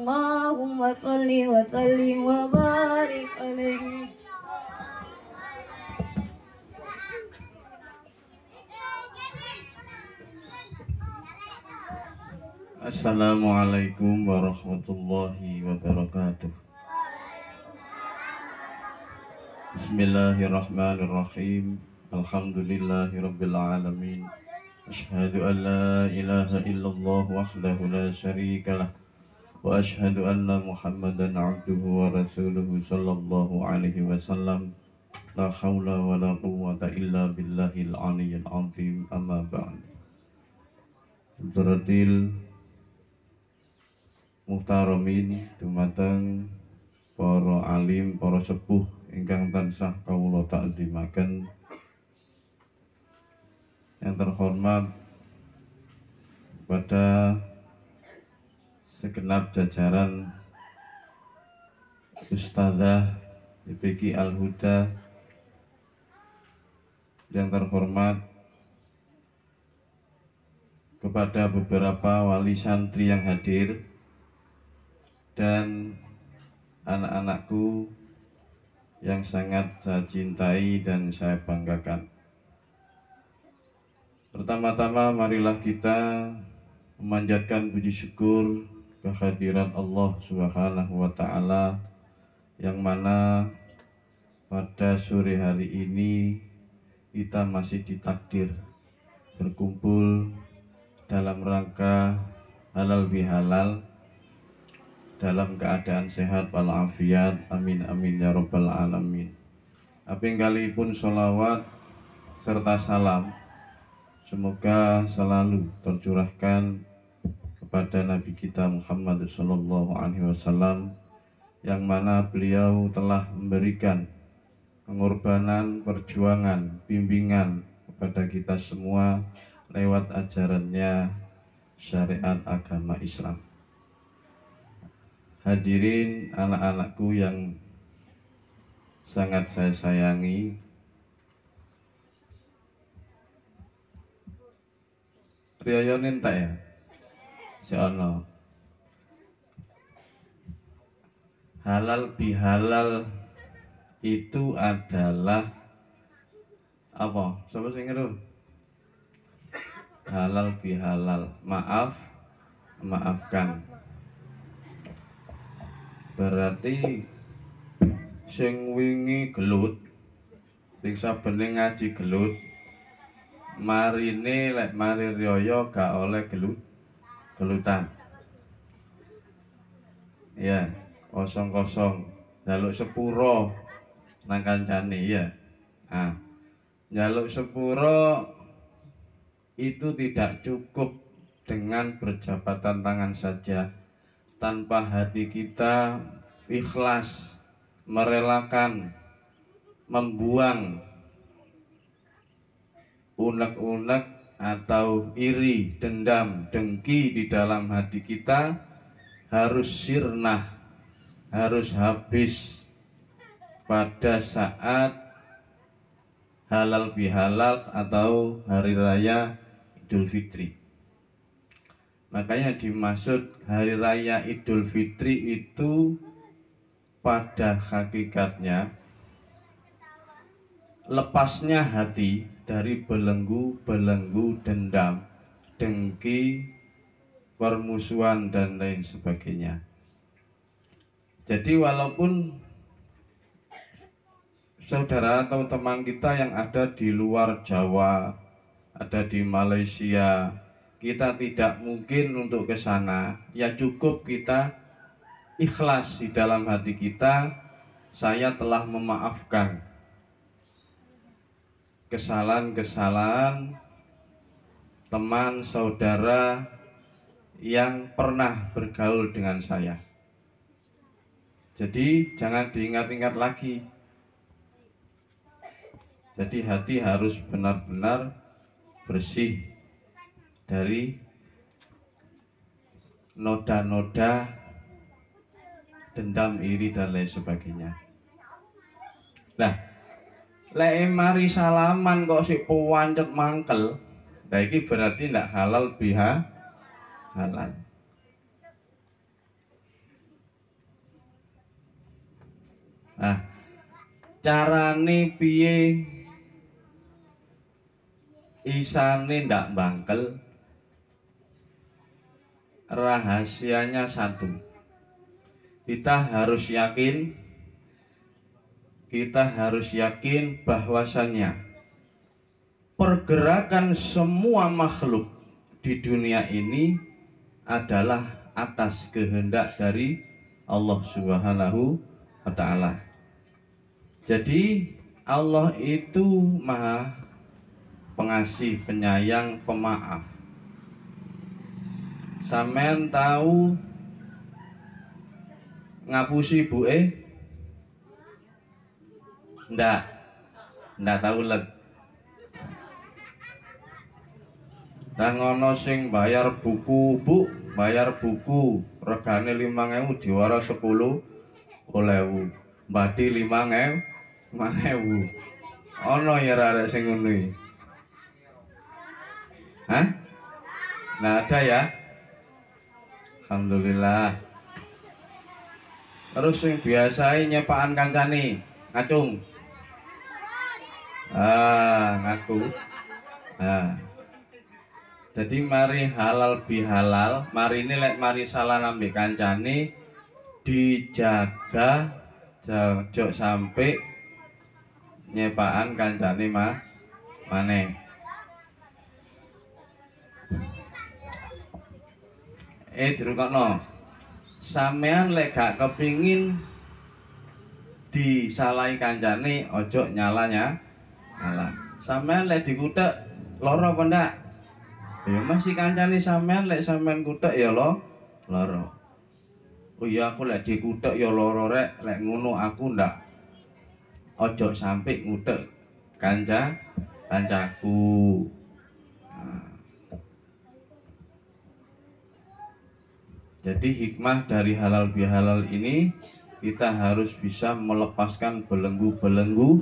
Allahumma sholli wa sallim wa barik alaihi. Assalamualaikum warahmatullahi wabarakatuh. Bismillahirrahmanirrahim. Alhamdulillahirabbil alamin. Asyhadu an la ilaha illallah wahdahu la syarikalah wa asyhadu anna Muhammadan abduhu wa rasuluhu sallallahu alaihi wasallam. La haula wa la quwwata illa billahil aliyyil azim. Amma ba'd. Turatil muhtaramin dumateng para alim, para sepuh ingkang tansah kawula takzimaken. Yang terhormat pada segenap jajaran Ustazah IPQ Al-Huda, yang terhormat kepada beberapa wali santri yang hadir, dan anak-anakku yang sangat saya cintai dan saya banggakan. Pertama-tama marilah kita memanjatkan puji syukur kehadirat Allah Subhanahu wa Ta'ala, yang mana pada sore hari ini kita masih ditakdir berkumpul dalam rangka halal bihalal, dalam keadaan sehat walafiat. Amin amin ya rabbal alamin. Kaping kalipun sholawat serta salam semoga selalu tercurahkan kepada Nabi kita Muhammad sallallahu alaihi wasallam, yang mana beliau telah memberikan pengorbanan, perjuangan, bimbingan kepada kita semua lewat ajarannya syariat agama Islam. Hadirin anak-anakku yang sangat saya sayangi, riyoyonin tak ya? Seono. Halal bihalal itu adalah apa? Siapa sing ngeru? Halal bihalal, maafkan. Berarti sing wingi gelut, sing sabene ngaji gelut, marine lek mari riyaya gak oleh gelutan. Ya, kosong-kosong, njaluk sepuro nang kancane ya. Nah, njaluk sepuro itu tidak cukup dengan berjabatan tangan saja, tanpa hati kita ikhlas merelakan membuang unek-unek atau iri, dendam, dengki di dalam hati kita, harus sirnah, harus habis pada saat halal bihalal atau hari raya Idul Fitri. Makanya dimaksud hari raya Idul Fitri itu pada hakikatnya lepasnya hati dari belenggu-belenggu dendam, dengki, permusuhan dan lain sebagainya. Jadi walaupun saudara atau teman kita yang ada di luar Jawa, ada di Malaysia, kita tidak mungkin untuk ke sana, ya cukup kita ikhlas di dalam hati kita, saya telah memaafkan kesalahan-kesalahan teman saudara yang pernah bergaul dengan saya. Jadi jangan diingat-ingat lagi. Jadi hati harus benar-benar bersih dari noda-noda dendam, iri dan lain sebagainya. Nah, lek mari salaman kok si puwancet mangkel, nah iki berarti ndak halal halal. Nah, carane piye isane ndak bangkel? Rahasianya satu. Kita harus yakin bahwasannya pergerakan semua makhluk di dunia ini adalah atas kehendak dari Allah Subhanahu wa Ta'ala. Jadi Allah itu Maha Pengasih, Penyayang, Pemaaf. Sampean tahu ngapusi ibuke? Ndak tahu let. Nang ana sing bayar buku, Bu, bayar buku regane 5.000 diwara 10.000. Mbadi 5.000. Ana ya arek sing ngono iki. Hah? Nah, ada ya? Alhamdulillah. Terus yang biasa nyepakan kancane ngacung. Ngaku. Jadi mari halal bihalal, mari ini lek mari salah nambah kancane dijaga, jauh sampai nyepakan kancane maneh. Dirungokno. Sampean lek gak kepingin disalahi kancane, ojo nyala. Sampean lek dikutek lara apa ndak? Ya masih kancane sampean, lek sampean kutek ya lara. Oh iya, aku lek dikutek ya lara rek, lek ngono aku ndak. Ojo sampai ngutek kancaku. Jadi hikmah dari halal bihalal ini, kita harus bisa melepaskan belenggu-belenggu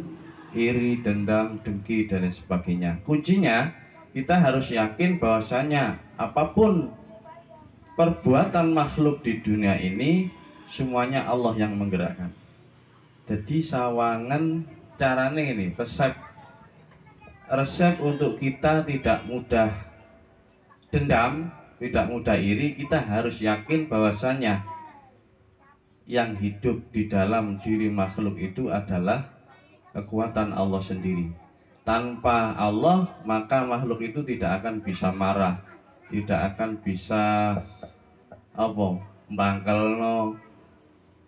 iri, dendam, dengki, dan sebagainya. Kuncinya kita harus yakin bahwasanya apapun perbuatan makhluk di dunia ini semuanya Allah yang menggerakkan. Jadi sawangan carane ini, resep untuk kita tidak mudah dendam, tidak mudah iri. Kita harus yakin bahwasanya yang hidup di dalam diri makhluk itu adalah kekuatan Allah sendiri. Tanpa Allah maka makhluk itu tidak akan bisa marah, tidak akan bisa mbangkelno.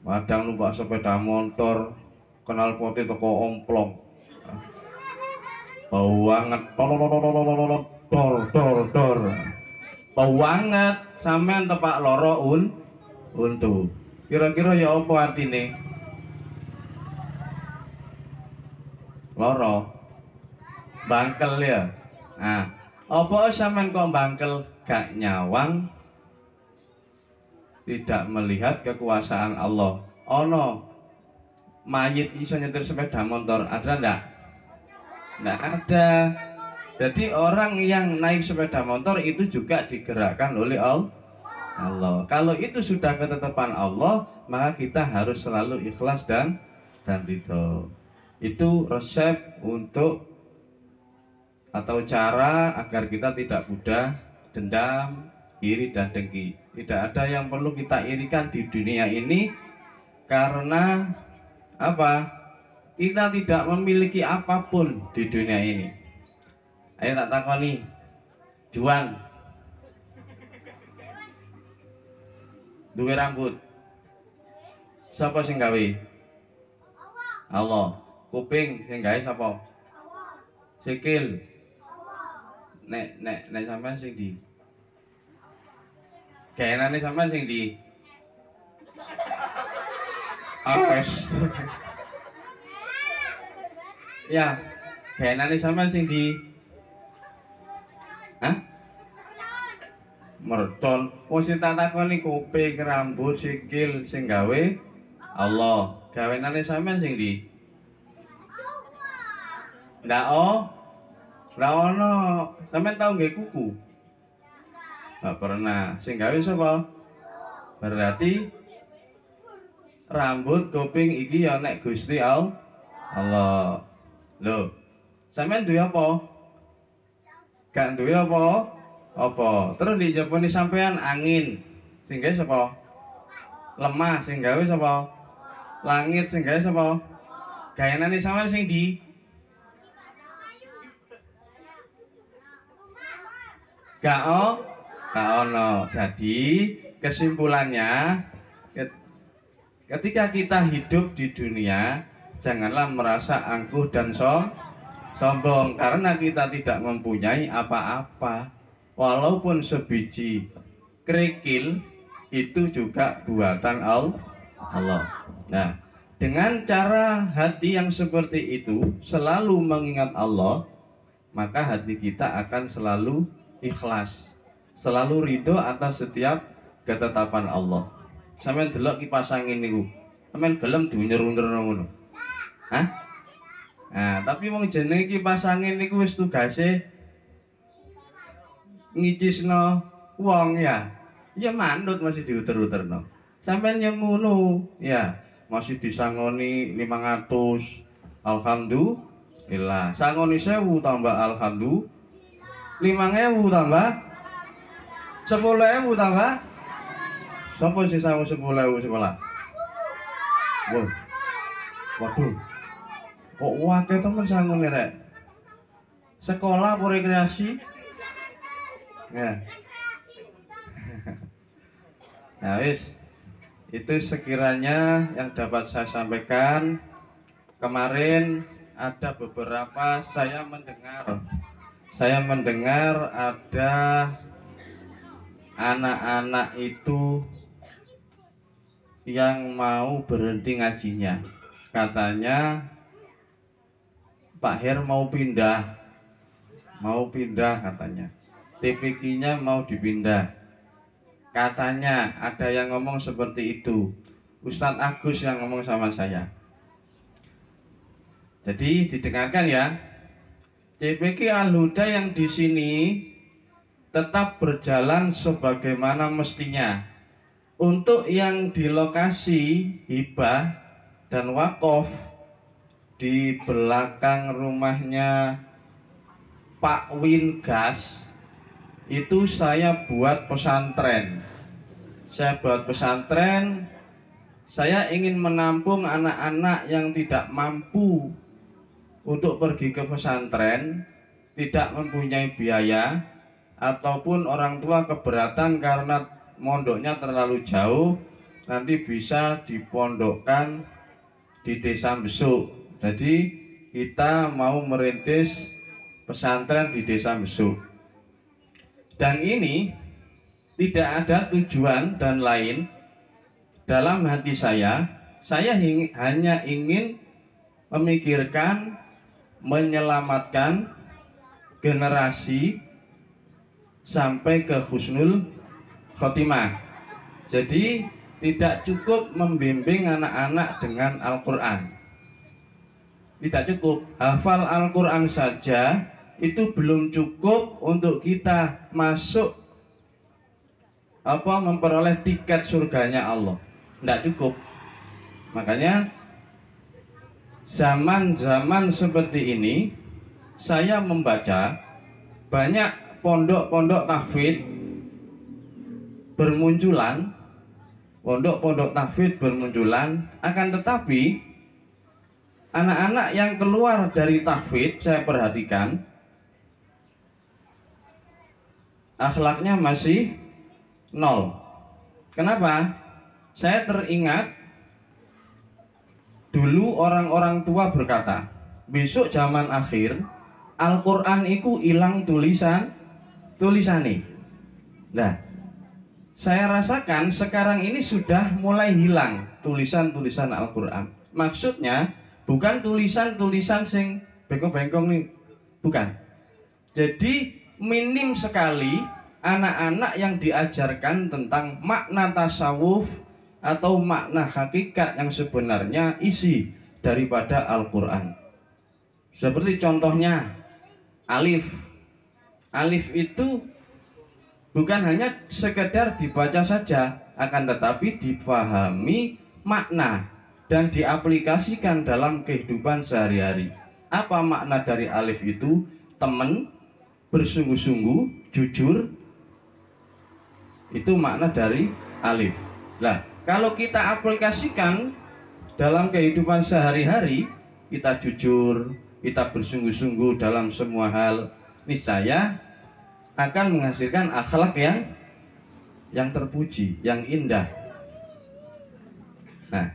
Kadang numpak sepeda motor kenal poti teko omplong, bau banget, dor. Bau banget, sampean tepak loro untu. Kira-kira ya apa artine? Loro bangkel ya. Nah, apa sampean kok bangkel gak nyawang, tidak melihat kekuasaan Allah? Ono mayit iso nyetir sepeda motor, ada ndak? Ndak ada. Jadi orang yang naik sepeda motor itu juga digerakkan oleh Allah. Kalau itu sudah ketetapan Allah, maka kita harus selalu ikhlas dan ridho. Itu resep untuk atau cara agar kita tidak mudah dendam, iri, dan dengki. Tidak ada yang perlu kita irikan di dunia ini, karena apa? Kita tidak memiliki apapun di dunia ini. Ayo tak takoni, Juan duwe rambut, siapa sing gawe? Allah. Kuping sing gawe sapa? Sikil. Nek sampean sing di? Gaenane sampean sing di? Apes. Ya, gaenane sampean sing di? Hah? Mercon. Wong sing tak takoni kuping, rambut, sikil sing gawe Allah. Gawenane sampean sing di? Ndak ono. Sampean tau nggih kuku? Nggak pernah. Sing gawe sapa? Berarti rambut, kuping iki ya nek Gusti Allah. Lho, sampean duwe apa? Gak duwe apa? Apa? Terus di Japone sampean angin. Sing gawe sapa? Lemah sing gawe sapa? Langit sing gawe sapa? Gaenane sampean sing di gak ono. Jadi kesimpulannya ketika kita hidup di dunia janganlah merasa angkuh dan sombong karena kita tidak mempunyai apa-apa. Walaupun sebiji kerikil itu juga buatan Allah. Nah, dengan cara hati yang seperti itu selalu mengingat Allah, maka hati kita akan selalu ikhlas, selalu ridho atas setiap ketetapan Allah. Sampeyan delok kipas angin niku, sampeyan gelem dunyer-unyer ngono. Hah? Nah, tapi wong jenenge kipas angin niku wis tugase ngicisno wong ya. Ya manut masih diuter-uterno. Sampeyan yang ngono, ya masih disangoni 500. Alhamdulillah. Sangoni 1000 tambah alhamdulillah. 5.000 tambah 10.000 tambah. Sapa sing sangu 10.000 sekolah? Wah. Waduh. Kok akeh temen sangune rek? Sekolah apa rekreasi? Ya. Nah, wis. Itu sekiranya yang dapat saya sampaikan. Kemarin ada beberapa saya mendengar ada anak-anak itu yang mau berhenti ngajinya. Katanya Pak Her mau pindah katanya. TPQ-nya mau dipindah. Katanya ada yang ngomong seperti itu. Ustadz Agus yang ngomong sama saya. Jadi didengarkan ya. TPQ Al-Huda yang di sini tetap berjalan sebagaimana mestinya. Untuk yang di lokasi hibah dan wakaf di belakang rumahnya Pak Wingas itu saya buat pesantren. Saya ingin menampung anak-anak yang tidak mampu untuk pergi ke pesantren, tidak mempunyai biaya, ataupun orang tua keberatan karena mondoknya terlalu jauh, nanti bisa dipondokkan di desa Besuk. Jadi kita mau merintis pesantren di desa Besuk. Dan ini tidak ada tujuan dan lain. Dalam hati saya hanya ingin memikirkan menyelamatkan generasi sampai ke husnul khotimah. Jadi tidak cukup membimbing anak-anak dengan Al-Quran. Tidak cukup hafal Al-Quran saja itu belum cukup untuk kita masuk memperoleh tiket surganya Allah. Tidak cukup. Makanya zaman-zaman seperti ini saya membaca banyak pondok-pondok tahfidz bermunculan, akan tetapi anak-anak yang keluar dari tahfidz saya perhatikan akhlaknya masih nol. Kenapa? Saya teringat dulu orang-orang tua berkata, besok zaman akhir Al-Quran itu hilang tulisannya. Nah, saya rasakan sekarang ini sudah mulai hilang tulisan-tulisan Al-Quran. Maksudnya bukan tulisan-tulisan sing bengkong-bengkong nih, bukan. Jadi minim sekali anak-anak yang diajarkan tentang makna tasawuf atau makna hakikat yang sebenarnya isi daripada Al-Quran. Seperti contohnya alif. Alif itu bukan hanya sekedar dibaca saja, akan tetapi dipahami makna dan diaplikasikan dalam kehidupan sehari-hari. Apa makna dari alif itu? Teman, bersungguh-sungguh, jujur. Itu makna dari alif. Nah, kalau kita aplikasikan dalam kehidupan sehari-hari, kita jujur, kita bersungguh-sungguh dalam semua hal, niscaya akan menghasilkan akhlak yang terpuji, yang indah. Nah,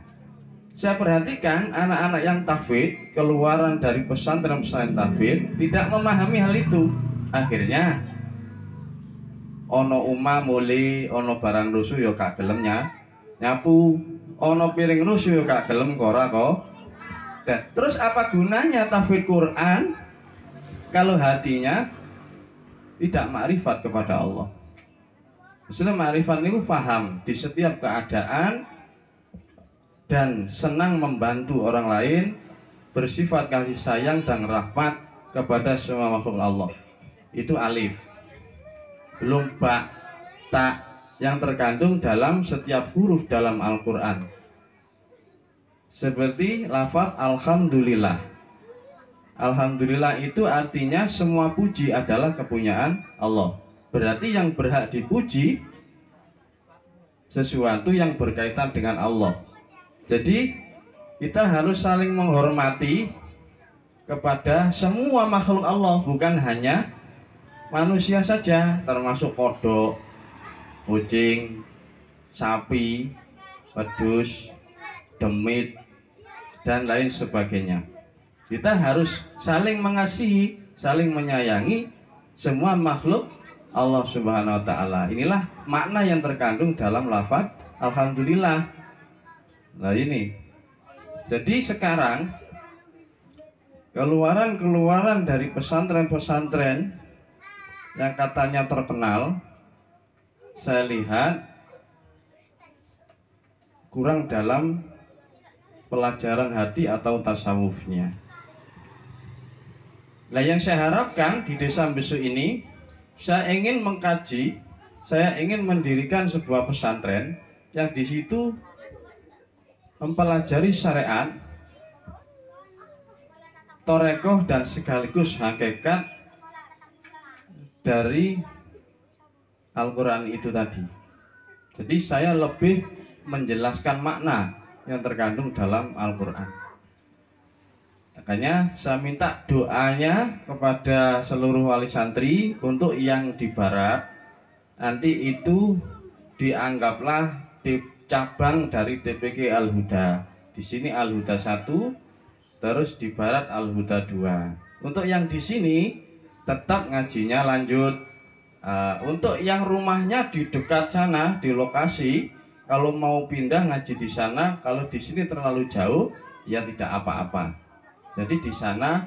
saya perhatikan anak-anak yang tahfidz keluaran dari pesantren-pesantren tahfidz tidak memahami hal itu. Akhirnya ono umah mule, ono barang rusuh ya gak gelem nyapu, ono piring rusuh ya gak gelem kora kok. Dan terus apa gunanya tahfidz Quran kalau hatinya tidak makrifat kepada Allah? Maksudnya makrifat itu paham di setiap keadaan dan senang membantu orang lain, bersifat kasih sayang dan rahmat kepada semua makhluk Allah. Itu alif. Belum ba, ta yang terkandung dalam setiap huruf dalam Al-Quran. Seperti lafaz Alhamdulillah. Alhamdulillah itu artinya semua puji adalah kepunyaan Allah. Berarti yang berhak dipuji sesuatu yang berkaitan dengan Allah. Jadi kita harus saling menghormati kepada semua makhluk Allah, bukan hanya manusia saja, termasuk kodok, kucing, sapi, wedhus, demit, dan lain sebagainya. Kita harus saling mengasihi, saling menyayangi semua makhluk Allah Subhanahu wa Ta'ala. Inilah makna yang terkandung dalam lafaz Alhamdulillah. Nah ini, jadi sekarang keluaran dari pesantren-pesantren yang katanya terkenal, saya lihat kurang dalam pelajaran hati atau tasawufnya. Nah, yang saya harapkan di desa besok ini, saya ingin mengkaji, saya ingin mendirikan sebuah pesantren yang di situ mempelajari syariat, torekoh, dan sekaligus hakikat dari Al-Quran itu tadi. Jadi saya lebih menjelaskan makna yang terkandung dalam Al-Quran. Makanya saya minta doanya kepada seluruh wali santri untuk yang di barat, nanti itu dianggaplah di cabang dari TPQ Al-Huda. Di sini Al-Huda 1, terus di barat Al-Huda 2. Untuk yang di sini tetap ngajinya lanjut. Untuk yang rumahnya di dekat sana, di lokasi, kalau mau pindah ngaji di sana, kalau di sini terlalu jauh, ya tidak apa-apa. Jadi di sana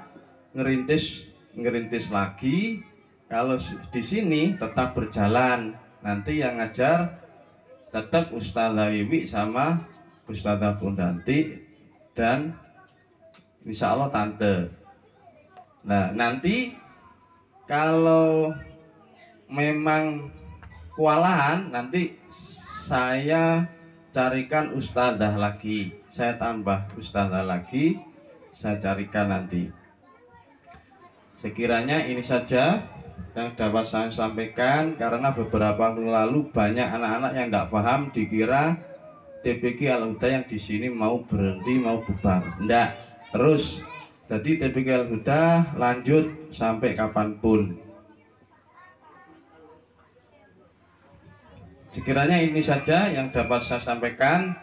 ngerintis lagi. Kalau di sini tetap berjalan. Nanti yang ngajar tetap Ustazah Wiwi sama Ustazah Pundanti dan insya Allah Tante. Nah, nanti kalau memang kewalahan, nanti saya carikan Ustazah lagi, saya tambah Ustazah lagi, saya carikan nanti. Sekiranya ini saja yang dapat saya sampaikan, karena beberapa waktu lalu banyak anak-anak yang tidak paham, dikira TPQ Al-Huda yang di sini mau berhenti, mau bubar. Enggak, terus. Jadi TPQ Al-Huda lanjut sampai kapanpun. Sekiranya ini saja yang dapat saya sampaikan.